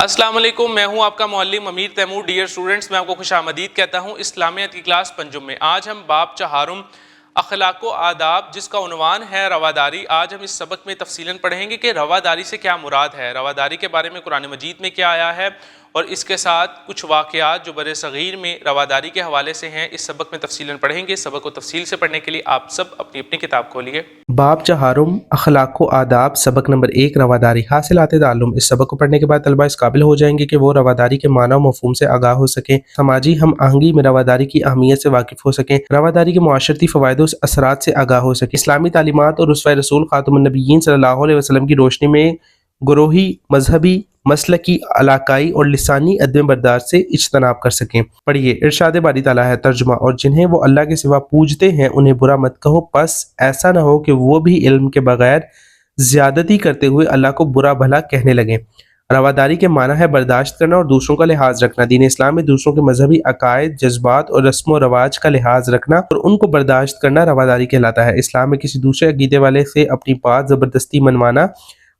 السلام علیکم، میں ہوں آپ کا معلم امیر تیمور۔ ڈیئر اسٹوڈنٹس، میں آپ کو خوش آمدید کہتا ہوں اسلامیات کی کلاس پنجم میں۔ آج ہم باب چہارم اخلاق و آداب جس کا عنوان ہے رواداری، آج ہم اس سبق میں تفصیلاً پڑھیں گے کہ رواداری سے کیا مراد ہے، رواداری کے بارے میں قرآن مجید میں کیا آیا ہے، اور اس کے ساتھ کچھ واقعات جو بر صغیر میں رواداری کے حوالے سے ہیں اس سبق میں تفصیلاً پڑھیں گے۔ اس سبق کو تفصیل سے پڑھنے کے لیے آپ سب اپنی اپنی کتاب کھولیے۔ باب چہارم اخلاق و آداب، سبق نمبر 1 رواداری، حاصلات تعلم۔ اس سبق کو پڑھنے کے بعد طلبہ اس قابل ہو جائیں گے کہ وہ رواداری کے معنی و مفہوم سے آگاہ ہو سکیں، سماجی ہم آہنگی میں رواداری کی اہمیت سے واقف ہو سکیں، رواداری کے معاشرتی فوائد و اثرات سے آگاہ ہو سکیں، اسلامی تعلیمات اور اسوہ رسول خاتم النبیین صلی اللہ علیہ وسلم کی روشنی میں گروہی، مذہبی، مسلکی، علاقائی اور لسانی عدم برداشت سے اجتناب کر سکیں۔ پڑھیے، ارشاد باری تعالیٰ ہے ترجمہ، اور جنہیں وہ اللہ کے سوا پوجتے ہیں انہیں برا مت کہو، پس ایسا نہ ہو کہ وہ بھی علم کے بغیر زیادتی کرتے ہوئے اللہ کو برا بھلا کہنے لگیں۔ رواداری کے معنی ہے برداشت کرنا اور دوسروں کا لحاظ رکھنا۔ دین اسلام میں دوسروں کے مذہبی عقائد، جذبات اور رسم و رواج کا لحاظ رکھنا اور ان کو برداشت کرنا رواداری کہلاتا ہے۔ اسلام میں کسی دوسرے عقیدے والے سے اپنی بات زبردستی منوانا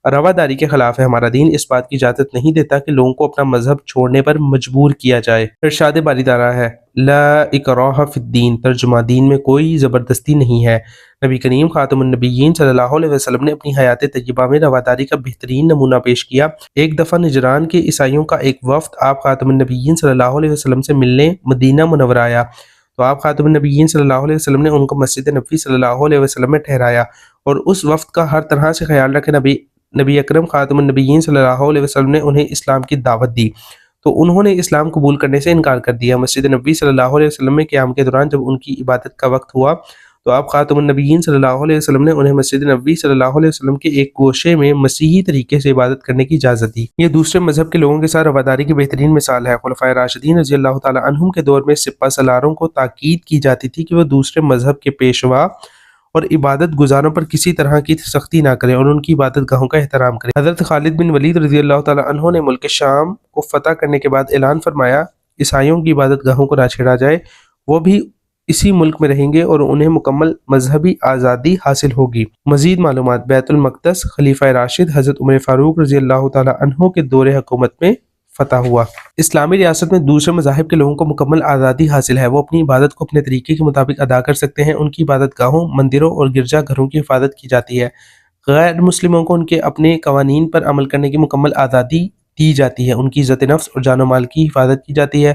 رواداری کے خلاف ہے۔ ہمارا دین اس بات کی اجازت نہیں دیتا کہ لوگوں کو اپنا مذہب چھوڑنے پر مجبور کیا جائے۔ ارشاد باری تعالیٰ ہے لا اکراہ فی الدین، ترجمہ، دین میں کوئی زبردستی نہیں ہے۔ نبی کریم خاتم النبیین صلی اللہ علیہ وسلم نے اپنی حیات طیبہ میں رواداری کا بہترین نمونہ پیش کیا۔ ایک دفعہ نجران کے عیسائیوں کا ایک وفد آپ خاتم النبیین صلی اللہ علیہ وسلم سے ملنے مدینہ منورہ آیا تو آپ خاتم النبیین صلی اللہ علیہ وسلم نے ان کو مسجد نبوی صلی اللہ علیہ وسلم میں ٹھہرایا اور اس وفد کا ہر طرح سے خیال رکھے۔ نبی اکرم خاتم النبیین صلی اللہ علیہ وسلم نے انہیں اسلام کی دعوت دی تو انہوں نے اسلام قبول کرنے سے انکار کر دیا۔ مسجد نبوی صلی اللہ علیہ وسلم میں قیام کے دوران جب ان کی عبادت کا وقت ہوا تو آپ خاتم النبیین صلی اللہ علیہ وسلم نے انہیں مسجد نبوی صلی اللہ علیہ وسلم کے ایک گوشے میں مسیحی طریقے سے عبادت کرنے کی اجازت دی۔ یہ دوسرے مذہب کے لوگوں کے ساتھ رواداری کی بہترین مثال ہے۔ خلفائے راشدین رضی اللہ تعالی عنہم کے دور میں سپہ سالاروں کو تاکید کی جاتی تھی کہ وہ دوسرے مذہب کے پیشوا اور عبادت گزاروں پر کسی طرح کی سختی نہ کریں اور ان کی عبادت گاہوں کا احترام کریں۔ حضرت خالد بن ولید رضی اللہ تعالی عنہ نے ملک شام کو فتح کرنے کے بعد اعلان فرمایا عیسائیوں کی عبادت گاہوں کو نہ چھیڑا جائے، وہ بھی اسی ملک میں رہیں گے اور انہیں مکمل مذہبی آزادی حاصل ہوگی۔ مزید معلومات، بیت المقدس خلیفہ راشد حضرت عمر فاروق رضی اللہ تعالی عنہ کے دور حکومت میں فتح ہوا۔ اسلامی ریاست میں دوسرے مذاہب کے لوگوں کو مکمل آزادی حاصل ہے، وہ اپنی عبادت کو اپنے طریقے کے مطابق ادا کر سکتے ہیں۔ ان کی عبادت گاہوں، مندروں اور گرجا گھروں کی حفاظت کی جاتی ہے۔ غیر مسلموں کو ان کے اپنے قوانین پر عمل کرنے کی مکمل آزادی دی جاتی ہے، ان کی عزت نفس اور جان و مال کی حفاظت کی جاتی ہے۔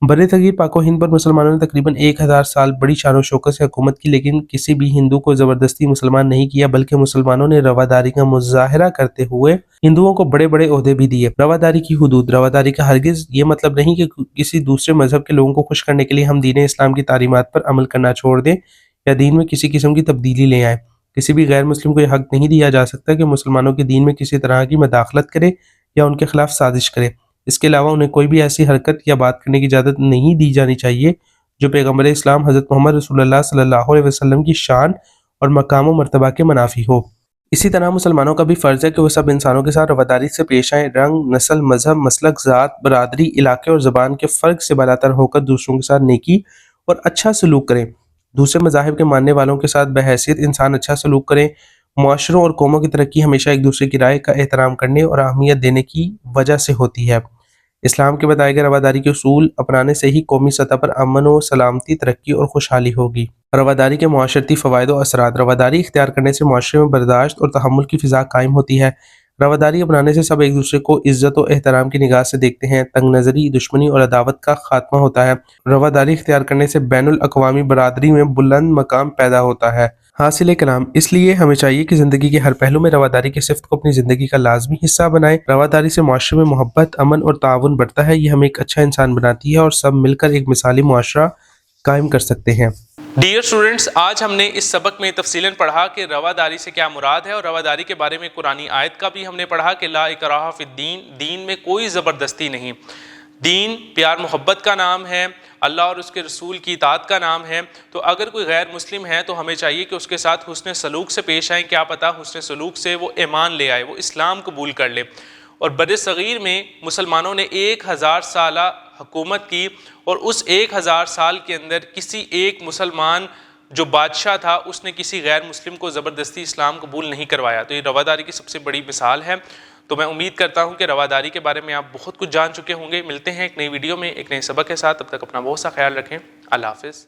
بر صغیر پاک و ہند پر مسلمانوں نے تقریباً 1000 سال بڑی شان و شوکت سے حکومت کی، لیکن کسی بھی ہندو کو زبردستی مسلمان نہیں کیا، بلکہ مسلمانوں نے رواداری کا مظاہرہ کرتے ہوئے ہندوؤں کو بڑے بڑے عہدے بھی دیے۔ رواداری کی حدود، رواداری کا ہرگز یہ مطلب نہیں کہ کسی دوسرے مذہب کے لوگوں کو خوش کرنے کے لیے ہم دین اسلام کی تعلیمات پر عمل کرنا چھوڑ دیں یا دین میں کسی قسم کی تبدیلی لے آئیں۔ کسی بھی غیر مسلم کو یہ حق نہیں دیا جا سکتا کہ مسلمانوں کے دین میں کسی طرح کی مداخلت کرے یا ان کے خلاف سازش کرے۔ اس کے علاوہ انہیں کوئی بھی ایسی حرکت یا بات کرنے کی اجازت نہیں دی جانی چاہیے جو پیغمبر اسلام حضرت محمد رسول اللہ صلی اللہ علیہ وسلم کی شان اور مقام و مرتبہ کے منافی ہو۔ اسی طرح مسلمانوں کا بھی فرض ہے کہ وہ سب انسانوں کے ساتھ رواداری سے پیش آئیں، رنگ، نسل، مذہب، مسلک، ذات، برادری، علاقے اور زبان کے فرق سے بالاتر ہو کر دوسروں کے ساتھ نیکی اور اچھا سلوک کریں۔ دوسرے مذاہب کے ماننے والوں کے ساتھ بحیثیت انسان اچھا سلوک کریں۔ معاشروں اور قوموں کی ترقی ہمیشہ ایک دوسرے کی رائے کا احترام کرنے اور اہمیت دینے کی وجہ سے ہوتی ہے۔ اسلام کے بتائے گئے رواداری کے اصول اپنانے سے ہی قومی سطح پر امن و سلامتی، ترقی اور خوشحالی ہوگی۔ رواداری کے معاشرتی فوائد و اثرات، رواداری اختیار کرنے سے معاشرے میں برداشت اور تحمل کی فضا قائم ہوتی ہے۔ رواداری اپنانے سے سب ایک دوسرے کو عزت و احترام کی نگاہ سے دیکھتے ہیں، تنگ نظری، دشمنی اور عداوت کا خاتمہ ہوتا ہے۔ رواداری اختیار کرنے سے بین الاقوامی برادری میں بلند مقام پیدا ہوتا ہے۔ حاصل کلام، اس لیے ہمیں چاہیے کہ زندگی کے ہر پہلو میں رواداری کی صفت کو اپنی زندگی کا لازمی حصہ بنائیں۔ رواداری سے معاشرے میں محبت، امن اور تعاون بڑھتا ہے، یہ ہمیں ایک اچھا انسان بناتی ہے اور سب مل کر ایک مثالی معاشرہ قائم کر سکتے ہیں۔ ڈیئر اسٹوڈنٹس، آج ہم نے اس سبق میں تفصیلاً پڑھا کہ رواداری سے کیا مراد ہے، اور رواداری کے بارے میں قرآنی آیت کا بھی ہم نے پڑھا کہ لا اکراہ فی الدین، دین میں کوئی زبردستی نہیں۔ دین پیار محبت کا نام ہے، اللہ اور اس کے رسول کی اطاعت کا نام ہے۔ تو اگر کوئی غیر مسلم ہے تو ہمیں چاہیے کہ اس کے ساتھ حسن سلوک سے پیش آئیں، کیا پتہ حسن سلوک سے وہ ایمان لے آئے، وہ اسلام قبول کر لے۔ اور بر صغیر میں مسلمانوں نے 1000 سالہ حکومت کی، اور اس 1000 سال کے اندر کسی ایک مسلمان جو بادشاہ تھا اس نے کسی غیر مسلم کو زبردستی اسلام قبول نہیں کروایا۔ تو یہ رواداری کی سب سے بڑی مثال ہے۔ تو میں امید کرتا ہوں کہ رواداری کے بارے میں آپ بہت کچھ جان چکے ہوں گے. ملتے ہیں ایک نئی ویڈیو میں ایک نئے سبق کے ساتھ. تب تک اپنا بہت سا خیال رکھیں. اللہ حافظ.